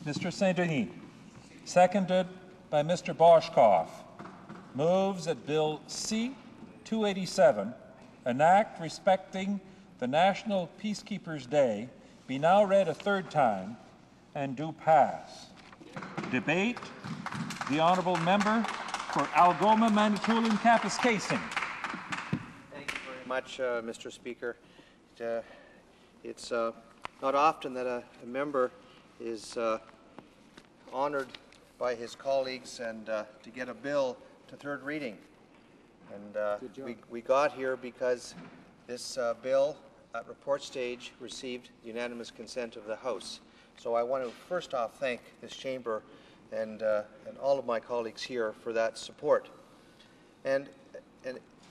Mr. St. Denis, seconded by Mr. Boschkoff, moves that Bill C-287, enact respecting the National Peacekeepers Day, be now read a third time and do pass. Debate. The Honourable Member for Algoma, Manitoulin, Kapuskasing. Thank you very much, Mr. Speaker. It's not often that a member is honoured by his colleagues and to get a bill to third reading. And we got here because this bill at report stage received unanimous consent of the House. So I want to first off thank this chamber and all of my colleagues here for that support. And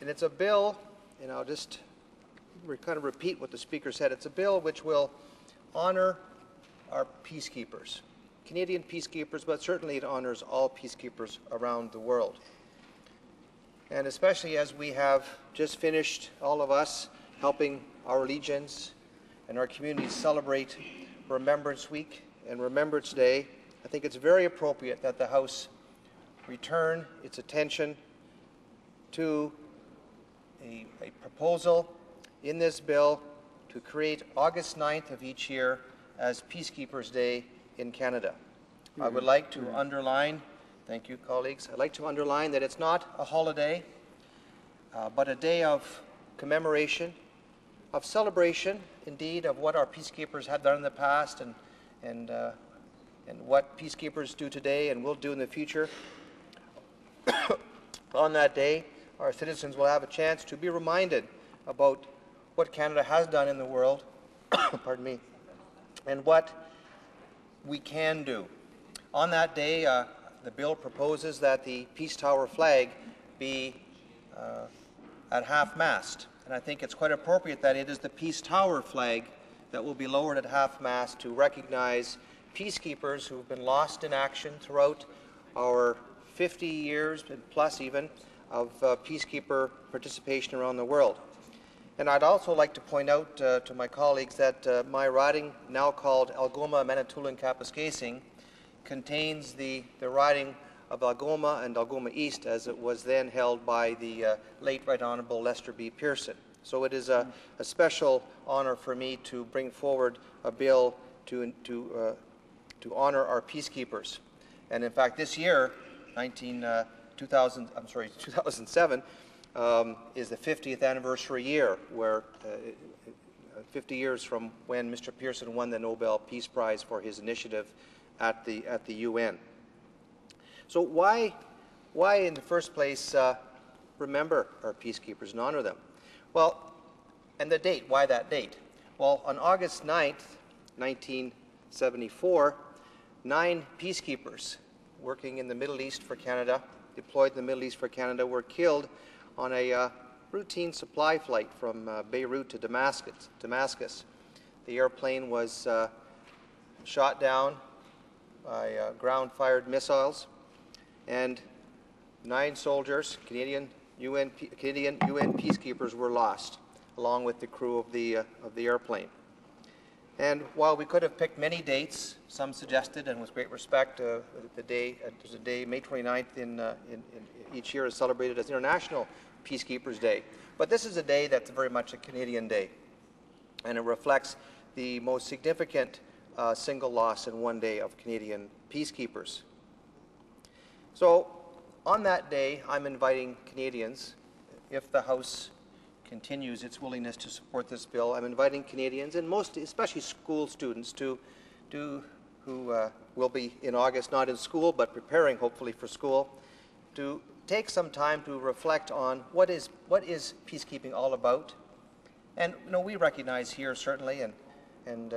it's a bill, and I'll just kind of repeat what the Speaker said. It's a bill which will honour our peacekeepers, Canadian peacekeepers, but certainly it honours all peacekeepers around the world. And especially as we have just finished, all of us, helping our legions and our communities celebrate Remembrance Week and Remembrance Day, I think it's very appropriate that the House return its attention to a proposal in this bill to create August 9th of each year as Peacekeepers Day in Canada. I would like to underline, thank you colleagues, I'd like to underline that it's not a holiday, but a day of commemoration, of celebration, indeed, of what our peacekeepers have done in the past and what peacekeepers do today and will do in the future. On that day, our citizens will have a chance to be reminded about what Canada has done in the world, pardon me, and what we can do. On that day, the bill proposes that the Peace Tower flag be at half-mast, and I think it's quite appropriate that it is the Peace Tower flag that will be lowered at half-mast to recognize peacekeepers who've been lost in action throughout our 50 years and plus even of peacekeeper participation around the world. And I'd also like to point out to my colleagues that my riding, now called Algoma, Manitoulin, Kapuskasing, contains the riding of Algoma and Algoma East as it was then held by the late Right Honourable Lester B. Pearson. So it is a special honour for me to bring forward a bill to honour our peacekeepers. And in fact, this year, 2007, is the 50th anniversary year, where 50 years from when Mr. Pearson won the Nobel Peace Prize for his initiative at the UN. So why in the first place remember our peacekeepers and honor them? Well, and the date, why that date? Well, on August 9th, 1974, 9 peacekeepers working in the Middle East for Canada, deployed in the Middle East for Canada, were killed on a routine supply flight from Beirut to Damascus. The airplane was shot down by ground-fired missiles, and 9 soldiers, Canadian UN peacekeepers, were lost, along with the crew of the airplane. And while we could have picked many dates, some suggested, and with great respect, there's a day, May 29th in each year is celebrated as International Peacekeepers Day. But this is a day that's very much a Canadian day, and it reflects the most significant single loss in one day of Canadian peacekeepers. So on that day, I'm inviting Canadians, if the House continues its willingness to support this bill, I'm inviting Canadians, and especially school students, who will be in August, not in school, but preparing hopefully for school, to take some time to reflect on what is peacekeeping all about. And we recognize here certainly, and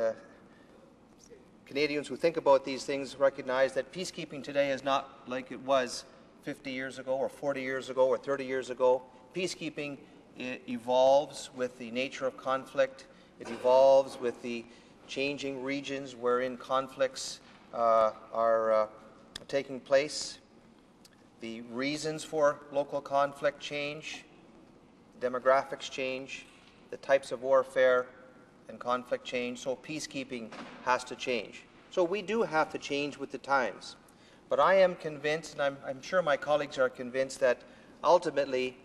Canadians who think about these things recognize that peacekeeping today is not like it was 50 years ago or 40 years ago or 30 years ago. Peacekeeping evolves with the nature of conflict. It evolves with the changing regions wherein conflicts are taking place. The reasons for local conflict change, demographics change, the types of warfare and conflict change, so peacekeeping has to change. So we do have to change with the times. But I am convinced, and I'm sure my colleagues are convinced, that ultimately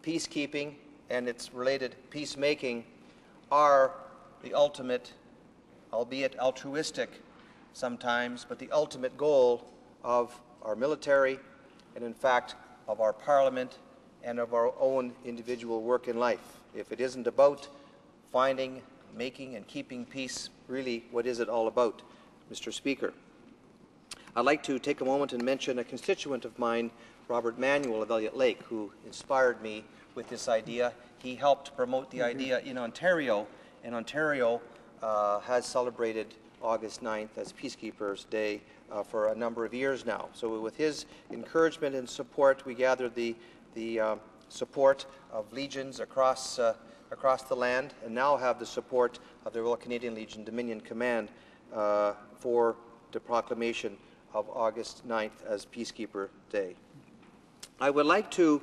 peacekeeping and its related peacemaking are the ultimate, albeit altruistic sometimes, but the ultimate goal of our military and, in fact, of our Parliament and of our own individual work in life. If it isn't about finding, making, and keeping peace, really, what is it all about, Mr. Speaker? I'd like to take a moment and mention a constituent of mine, Robert Manuel of Elliott Lake, who inspired me with this idea. He helped promote the idea in Ontario, and Ontario has celebrated August 9th as Peacekeepers Day for a number of years now. So with his encouragement and support, we gathered the support of legions across the land, and now have the support of the Royal Canadian Legion Dominion Command for the proclamation of August 9th as Peacekeeper Day. I would like to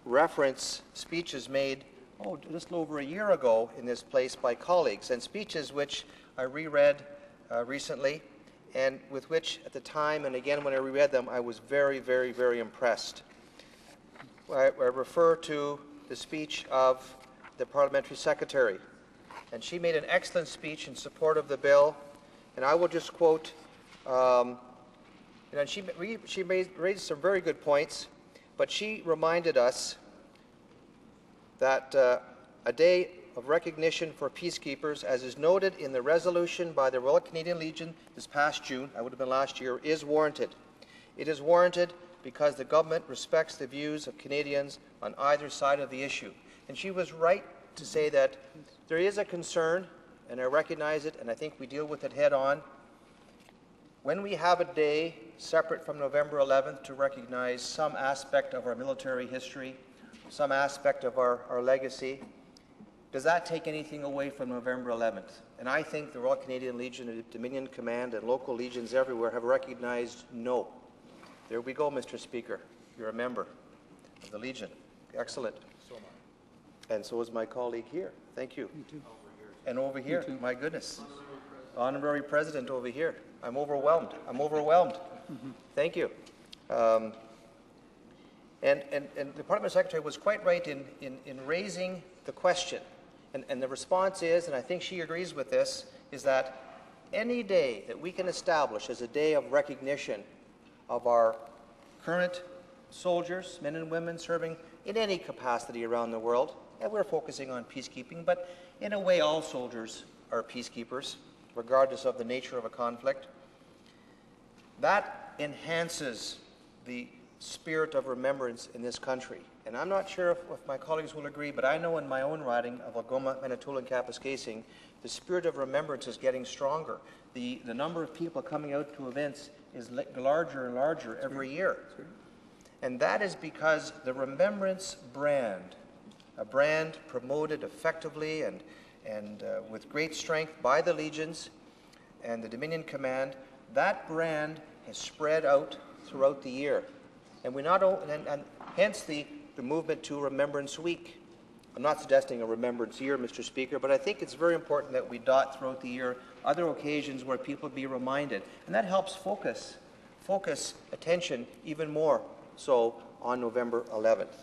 reference speeches made just over a year ago in this place by colleagues, and speeches which I reread recently, and with which at the time and again when I reread them I was very, very, very impressed. I refer to the speech of the Parliamentary Secretary, and she made an excellent speech in support of the bill, and I will just quote, and she raised some very good points, but she reminded us that a day of recognition for peacekeepers, as is noted in the resolution by the Royal Canadian Legion this past June, that would have been last year, is warranted. It is warranted because the government respects the views of Canadians on either side of the issue. And she was right to say that there is a concern, and I recognize it, and I think we deal with it head on. When we have a day separate from November 11th to recognize some aspect of our military history, some aspect of our legacy, does that take anything away from November 11th? And I think the Royal Canadian Legion, Dominion Command, and local legions everywhere have recognized no. There we go, Mr. Speaker. You're a member of the Legion. Excellent. So am I. And so is my colleague here. Thank you. You too. And over here, my goodness. Honorary President over here. I'm overwhelmed. I'm overwhelmed. Thank you. And the Parliament Secretary was quite right in raising the question. And the response is, and I think she agrees with this, is that any day that we can establish as a day of recognition of our current soldiers, men and women serving in any capacity around the world, and we're focusing on peacekeeping, but in a way all soldiers are peacekeepers, regardless of the nature of a conflict, that enhances the spirit of remembrance in this country. And I'm not sure if my colleagues will agree, but I know in my own riding of Algoma, Manitoulin, Kapuskasing, the spirit of remembrance is getting stronger. The number of people coming out to events is larger and larger every year. And that is because the remembrance brand, a brand promoted effectively and with great strength by the Legions and the Dominion Command, that brand has spread out throughout the year. And we not only, and hence the movement to Remembrance Week. I'm not suggesting a Remembrance Year, Mr. Speaker, but I think it's very important that we dot throughout the year other occasions where people be reminded. And that helps focus attention even more so on November 11th.